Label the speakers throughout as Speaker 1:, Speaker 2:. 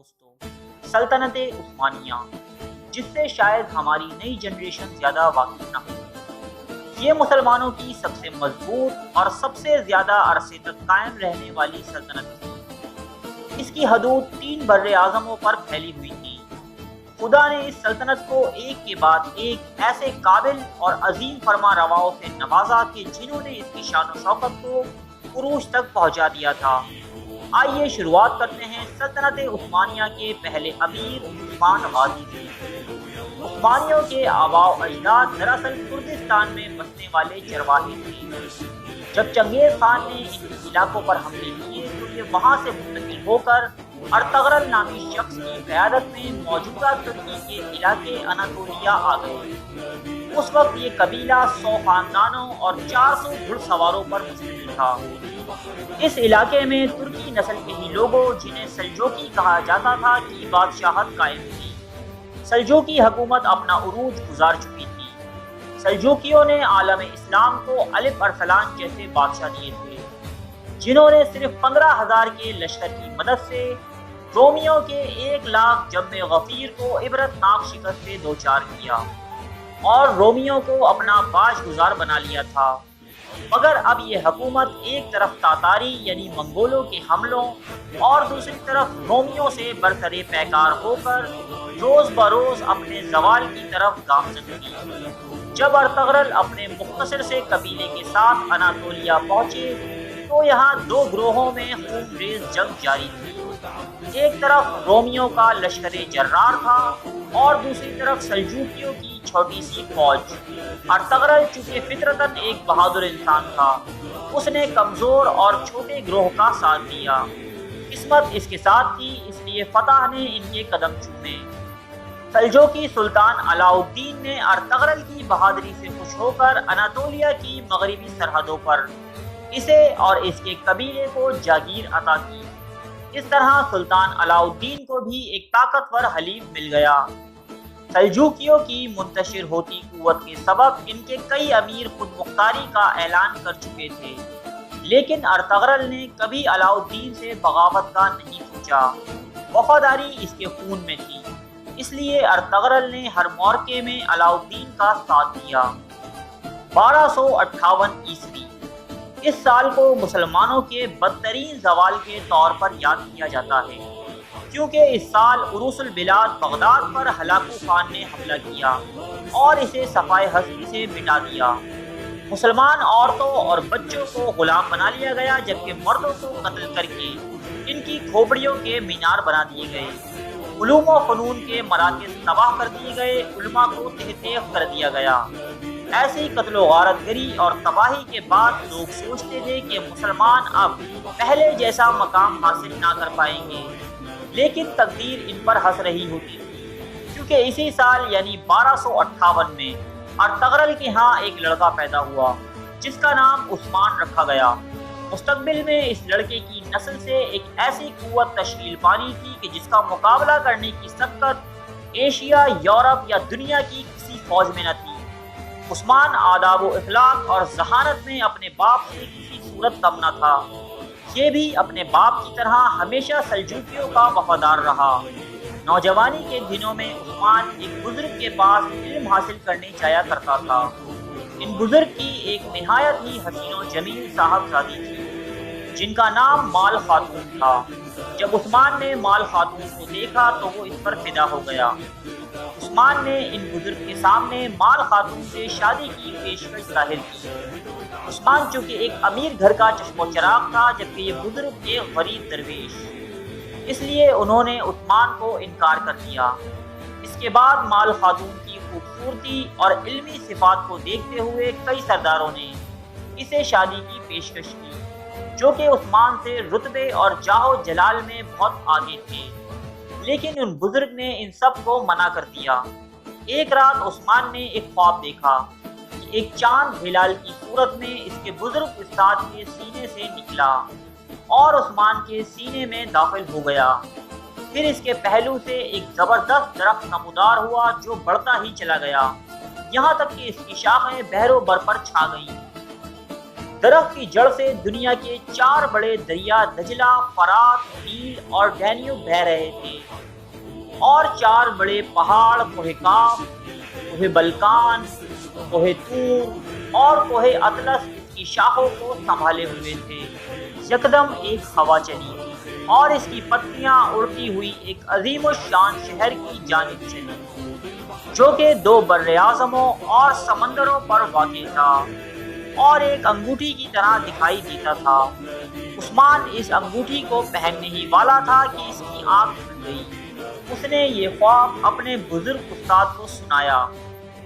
Speaker 1: دوستوں، سلطنت عثمانیہ، جس سے شاید ہماری نئی جنریشن زیادہ واقف نہ ہو، یہ مسلمانوں کی سب سے مضبوط اور سب سے زیادہ عرصے تک قائم رہنے والی سلطنت تھی۔ اس کی حدود 3 بر اعظموں پر پھیلی ہوئی تھی۔ خدا نے اس سلطنت کو ایک کے بعد ایک ایسے قابل اور عظیم فرما رواؤں سے نوازا کہ جنہوں نے اس کی شان و شوکت کو عروج تک پہنچا دیا تھا۔ آئیے شروعات کرتے ہیں سلطنت عثمانیہ کے پہلے امیر عثمان غازی سے۔ عثمانیوں کے آباء و اجداد دراصل کردستان میں بسنے والے چرواہے تھے۔ جب چنگیز خان نے ان علاقوں پر حملے کیے تو یہ وہاں سے منتقل ہو کر ارطغرل نامی شخص کی قیادت میں موجودہ ترکی کے علاقے اناطولیہ آ گئے۔ اس وقت یہ قبیلہ 100 خاندانوں اور 400 گھڑ سواروں پر مشتمل تھا۔ اس علاقے میں ترکی نسل کے ہی لوگوں، جنہیں سلجوقی کہا جاتا تھا، کی بادشاہت قائم تھی۔ سلجوقی حکومت اپنا عروج گزار چکی تھی۔ سلجوقیوں نے عالم اسلام کو الف ارسلان جیسے بادشاہ دیے تھے، جنہوں نے صرف 15,000 کے لشکر کی مدد سے رومیوں کے 1 لاکھ جم غفیر کو عبرتناک شکست سے دوچار کیا اور رومیوں کو اپنا باج گزار بنا لیا تھا۔ مگر اب یہ حکومت ایک طرف تاتاری یعنی منگولوں کے حملوں اور دوسری طرف رومیوں سے برسر پیکار ہو کر روز بروز اپنے زوال کی طرف گامزن تھی۔ جب ارطغرل اپنے مختصر سے قبیلے کے ساتھ اناطولیہ پہنچے تو یہاں 2 گروہوں میں خون ریز جنگ جاری تھی۔ ایک طرف رومیوں کا لشکر جرار تھا اور دوسری طرف سلجوقیوں کی چھوٹی سی فوج۔ ارطغرل چونکہ فطرتاً ایک بہادر انسان تھا، اس نے کمزور اور چھوٹے گروہ کا ساتھ دیا۔ قسمت اس کے ساتھ تھی، اس لیے فتح نے ان کے قدم چومے۔ سلجوقی سلطان علاء الدین نے ارطغرل کی بہادری سے خوش ہو کر اناطولیہ کی مغربی سرحدوں پر اسے اور اس کے قبیلے کو جاگیر عطا کی۔ اس طرح سلطان علاء الدین کو بھی ایک طاقتور حلیف مل گیا۔ سلجوقیوں کی منتشر ہوتی قوت کے سبب ان کے کئی امیر خود مختاری کا اعلان کر چکے تھے، لیکن ارطغرل نے کبھی علاء الدین سے بغاوت کا نہیں سوچا۔ وفاداری اس کے خون میں تھی، اس لیے ارطغرل نے ہر موقع میں علاء الدین کا ساتھ دیا۔ 1258 عیسوی، اس سال کو مسلمانوں کے بدترین زوال کے طور پر یاد کیا جاتا ہے، کیونکہ اس سال عروس البلاد بغداد پر ہلاکو خان نے حملہ کیا اور اسے صفائے ہستی سے مٹا دیا۔ مسلمان عورتوں اور بچوں کو غلام بنا لیا گیا، جبکہ مردوں کو قتل کر کے ان کی کھوپڑیوں کے مینار بنا دیے گئے۔ علوم و فنون کے مراکز تباہ کر دیے گئے، علماء کو تہتیغ کر دیا گیا۔ ایسی قتل و غارت گری اور تباہی کے بعد لوگ سوچتے تھے کہ مسلمان اب پہلے جیسا مقام حاصل نہ کر پائیں گے، لیکن تقدیر ان پر ہنس رہی ہوتی تھی، کیونکہ اسی سال یعنی 1258 میں ارطغرل کے ہاں ایک لڑکا پیدا ہوا جس کا نام عثمان رکھا گیا۔ مستقبل میں اس لڑکے کی نسل سے ایک ایسی قوت تشکیل پانی تھی کہ جس کا مقابلہ کرنے کی سبقت ایشیا، یورپ یا دنیا کی کسی فوج میں نہ تھی۔ عثمان آداب و اخلاق اور ذہانت میں اپنے باپ سے کسی صورت کم نہ تھا۔ یہ بھی اپنے باپ کی طرح ہمیشہ سلجوقیوں کا وفادار رہا۔ نوجوانی کے دنوں میں عثمان ایک بزرگ کے پاس علم حاصل کرنے جایا کرتا تھا۔ ان بزرگ کی ایک نہایت ہی حسین و جمیل صاحبزادی تھی جن کا نام مال خاتون تھا۔ جب عثمان نے مال خاتون کو دیکھا تو وہ اس پر فدا ہو گیا۔ عثمان نے ان بزرگ کے سامنے مال خاتون سے شادی کی پیشکش ظاہر کی۔ عثمان چونکہ ایک امیر گھر کا چشم و چراغ تھا، جبکہ یہ بزرگ ایک غریب درویش، اس لیے انہوں نے عثمان کو انکار کر دیا۔ اس کے بعد مال خاتون کی خوبصورتی اور علمی صفات کو دیکھتے ہوئے کئی سرداروں نے اسے شادی کی پیشکش کی، جو کہ عثمان سے رتبے اور جاہ و جلال میں بہت آگے تھے، لیکن ان بزرگ نے ان سب کو منع کر دیا۔ ایک رات عثمان نے ایک خواب دیکھا کہ ایک چاند ہلال کی صورت میں اس کے بزرگ استاد کے سینے سے نکلا اور عثمان کے سینے میں داخل ہو گیا۔ پھر اس کے پہلو سے ایک زبردست درخت نمودار ہوا جو بڑھتا ہی چلا گیا، یہاں تک کہ اس کی شاخیں بحر و بر پر چھا گئیں۔ درخت کی جڑ سے دنیا کے 4 بڑے دریا دجلہ، فرات، نیل اور ڈینیوب بہہ رہے تھے، اور 4 بڑے پہاڑ کوہ کاف، کوہ بلکان، کوہ طور اور کوہ اطلس اس کی شاخوں کو سنبھالے ہوئے تھے۔ یکدم ایک ہوا چلی اور اس کی پتیاں اڑتی ہوئی ایک عظیم الشان شہر کی جانب چلی، جو کہ 2 براعظموں اور سمندروں پر واقع تھا اور ایک انگوٹھی کی طرح دکھائی دیتا تھا۔ عثمان اس انگوٹھی کو پہننے ہی والا تھا کہ اس کی آنکھ کھل گئی۔ اس نے یہ خواب اپنے بزرگ استاد کو سنایا،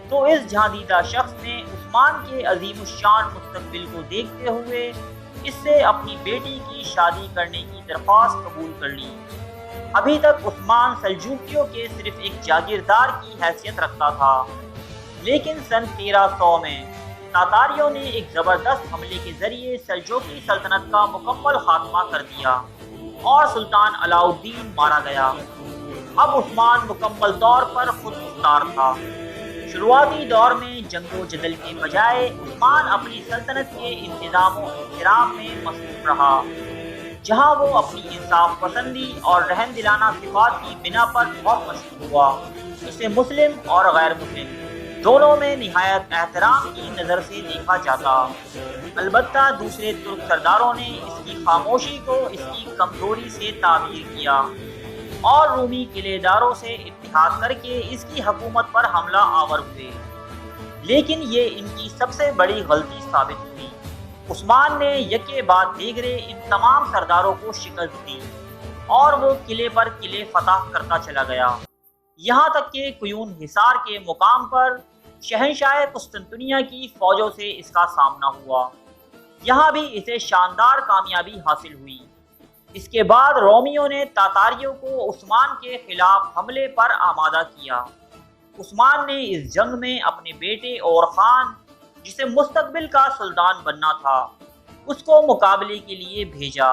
Speaker 1: تو اس جھاندیدہ شخص نے عثمان کے عظیم الشان مستقبل کو دیکھتے ہوئے اس سے اپنی بیٹی کی شادی کرنے کی درخواست قبول کر لی۔ ابھی تک عثمان سلجوقیوں کے صرف ایک جاگیردار کی حیثیت رکھتا تھا، لیکن سن 1300 میں تاتاریوں نے ایک زبردست حملے کے ذریعے سلجوقی سلطنت کا مکمل خاتمہ کر دیا اور سلطان علاؤ الدین مارا گیا۔ اب عثمان مکمل طور پر خود مختار تھا۔ شروعاتی دور میں جنگ و جدل کے بجائے عثمان اپنی سلطنت کے انتظام و احترام میں مصروف رہا، جہاں وہ اپنی انصاف پسندی اور رحم دلانہ صفات کی بنا پر بہت مشہور ہوا۔ اسے مسلم اور غیر مسلم دونوں میں نہایت احترام کی نظر سے دیکھا جاتا۔ البتہ دوسرے ترک سرداروں نے اس کی خاموشی کو اس کی کمزوری سے تعبیر کیا اور رومی قلعے داروں سے اتحاد کر کے اس کی حکومت پر حملہ آور ہوئے، لیکن یہ ان کی سب سے بڑی غلطی ثابت ہوئی۔ عثمان نے یکے بعد دیگرے ان تمام سرداروں کو شکست دی اور وہ قلعے پر قلعے فتح کرتا چلا گیا، یہاں تک کہ قیون حصار کے مقام پر شہنشاہ قسطنطنیہ کی فوجوں سے اس کا سامنا ہوا۔ یہاں بھی اسے شاندار کامیابی حاصل ہوئی۔ اس کے بعد رومیوں نے تاتاریوں کو عثمان کے خلاف حملے پر آمادہ کیا۔ عثمان نے اس جنگ میں اپنے بیٹے اور خان، جسے مستقبل کا سلطان بننا تھا، اس کو مقابلے کے لیے بھیجا۔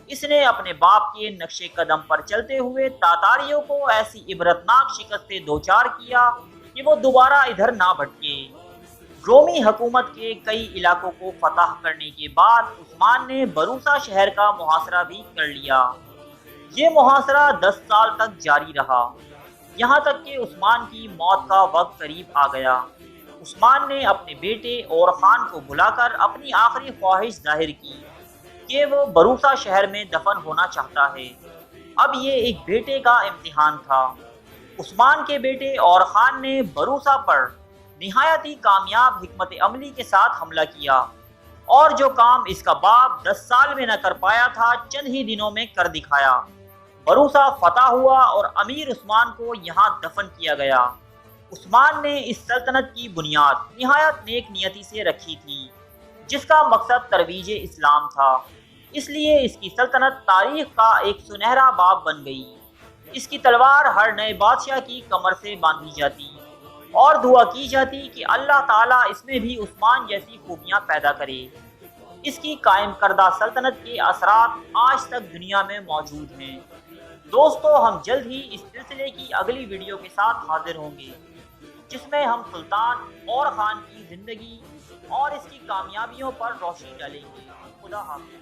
Speaker 1: اس نے اپنے باپ کے نقش قدم پر چلتے ہوئے تاتاریوں کو ایسی عبرتناک شکست سے دوچار کیا کہ وہ دوبارہ ادھر نہ بھٹکے۔ رومی حکومت کے کئی علاقوں کو فتح کرنے کے بعد عثمان نے بروسا شہر کا محاصرہ بھی کر لیا۔ یہ محاصرہ 10 سال تک جاری رہا، یہاں تک کہ عثمان کی موت کا وقت قریب آ گیا۔ عثمان نے اپنے بیٹے اور خان کو بلا کر اپنی آخری خواہش ظاہر کی کہ وہ بروسا شہر میں دفن ہونا چاہتا ہے۔ اب یہ ایک بیٹے کا امتحان تھا۔ عثمان کے بیٹے اور خان نے بروسا پر نہایت ہی کامیاب حکمت عملی کے ساتھ حملہ کیا، اور جو کام اس کا باپ 10 سال میں نہ کر پایا تھا چند ہی دنوں میں کر دکھایا۔ بروسا فتح ہوا اور امیر عثمان کو یہاں دفن کیا گیا۔ عثمان نے اس سلطنت کی بنیاد نہایت نیک نیتی سے رکھی تھی، جس کا مقصد ترویج اسلام تھا۔ اس لیے اس کی سلطنت تاریخ کا ایک سنہرا باب بن گئی۔ اس کی تلوار ہر نئے بادشاہ کی کمر سے باندھی جاتی اور دعا کی جاتی کہ اللہ تعالیٰ اس میں بھی عثمان جیسی خوبیاں پیدا کرے۔ اس کی قائم کردہ سلطنت کے اثرات آج تک دنیا میں موجود ہیں۔ دوستو، ہم جلد ہی اس سلسلے کی اگلی ویڈیو کے ساتھ حاضر ہوں گے، جس میں ہم سلطان اور خان کی زندگی اور اس کی کامیابیوں پر روشنی ڈالیں گے۔ خدا حافظ۔